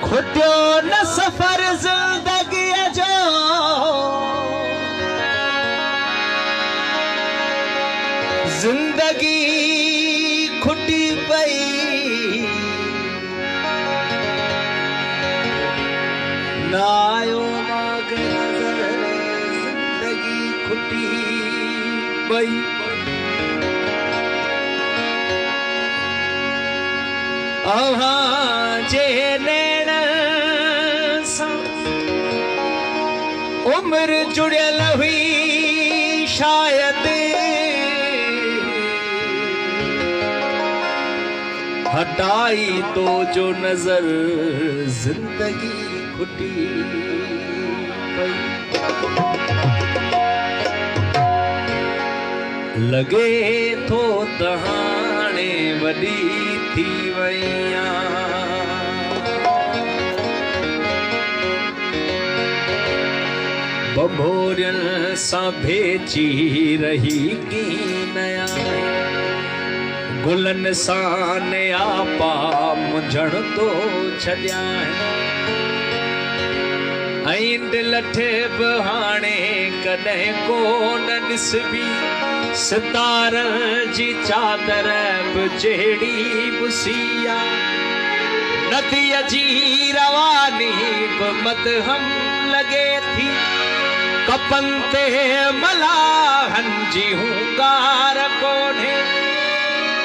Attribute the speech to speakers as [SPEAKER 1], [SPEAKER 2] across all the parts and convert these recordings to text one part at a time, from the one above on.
[SPEAKER 1] खुटियो न सफर जिंदगी जो जिंदगी खुटी पई नायो माग नजर जिंदगी खुटी पई आहा जे नैण उम्र जुड़ियल हुई शायद हटाई तो जो नजर जिंदगी खुटी पई लगे थो तहाणे वॾी थी वईया बभोरियन सां भेची रही की नया गुलन सां नया पा मुंझण तो छॾिया ऐं दिल थे बहाने कॾहिं कोन ॾिसबी सितार जी चादर जहिड़ी बुसिया नदीअ जी रवानी बि मदहम लॻे थी कपन ते मलाहन जी हुंकार कोन्हे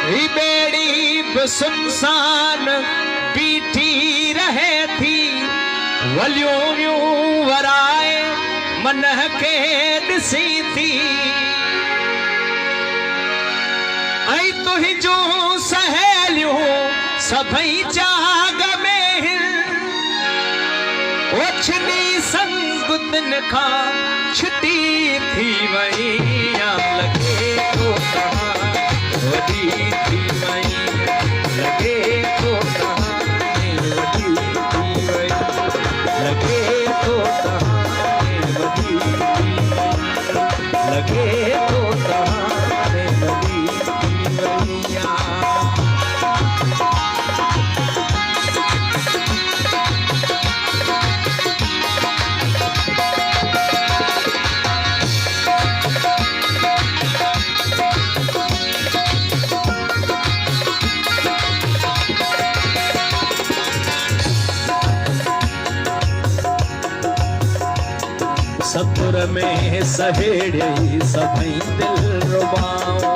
[SPEAKER 1] ही बेड़ी बि सुनसान बीठी रहे थी वलियूं वराए मन खे ॾिसी थी ऐं तुंहिंजूं सहेलियूं सभई जाग में ओछनी संगुतन खां छुटी थी वईया लगे तो तहां वॾी थी वई लगे तो तहां वॾी थी वई लगे तो तहां वॾी थी वई लगे तो तहां वॾी थी वईया सतुर में सहेड़े सभई दिल रुबाऊं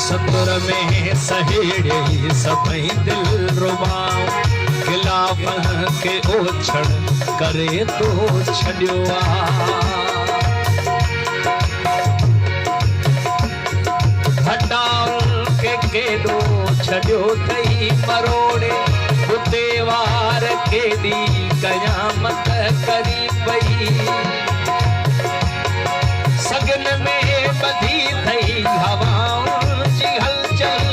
[SPEAKER 1] सतुर में सहेड़े सभई दिल रुबाऊं गिलाफ के ओछड़ करे तो छॾियो हटाउल के केॾो छॾियो अथई मरोड़े वार केॾी क़यामत करी पई सगन में ॿधी थई हवाउन जी हलचल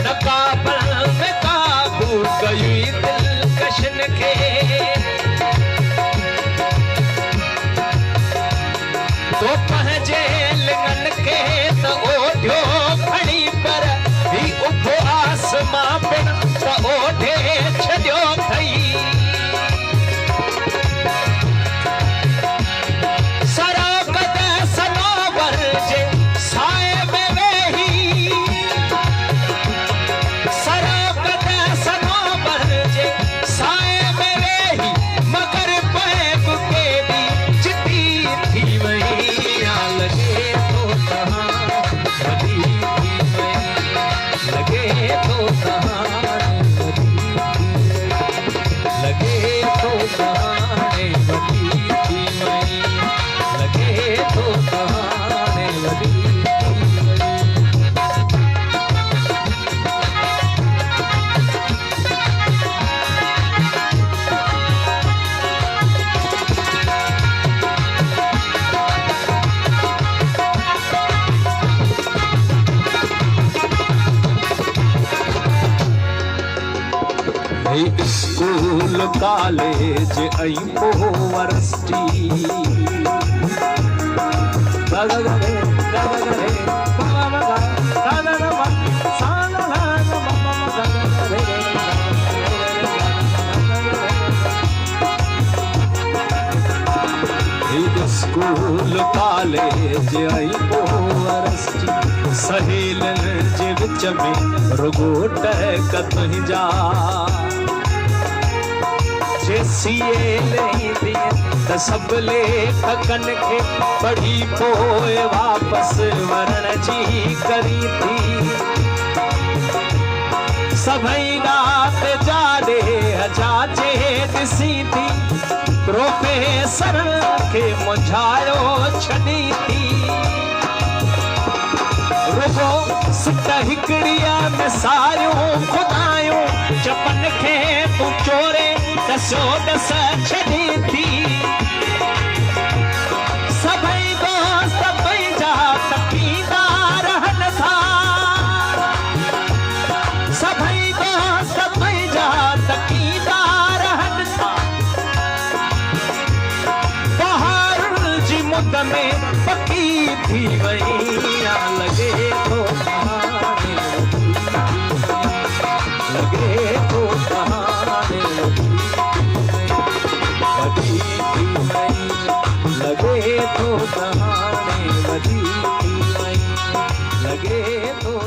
[SPEAKER 1] नकाबल में काबू कई दिलकशन खे तो पंहिंजे लिंगन खे त ओढ़ियो खणी पर उभो आसमां पिण त ओढ़े छॾियो अथई सरागत कॉलेज आई पोवर्सिटी स्कूल कॉलेज आई पोवर्सिटी सहेलन जे विच में रुगो टहकत जा जे सीए नहीं त सब लेखकन खे पढ़ी पोइ वापस वरण जी करी थी सभई रात जाॾे जाचे ॾिसी थी प्रोफेसर के मुझायो छड़ी थी रुगो सिट हिकड़ीअ में सारियूं खुदायूं चपन खे तूं चोरे दसो दस छड़ी थी सभई दोस्त पंहिंजा तकीदा रहनि था सभई दोस्त पंहिंजा तकीदा रहनि था मुद में पकी थी वही लगे तो लगे तो कहानी वधी थी वही लगे तो कहानी वधी थी वही लगे तो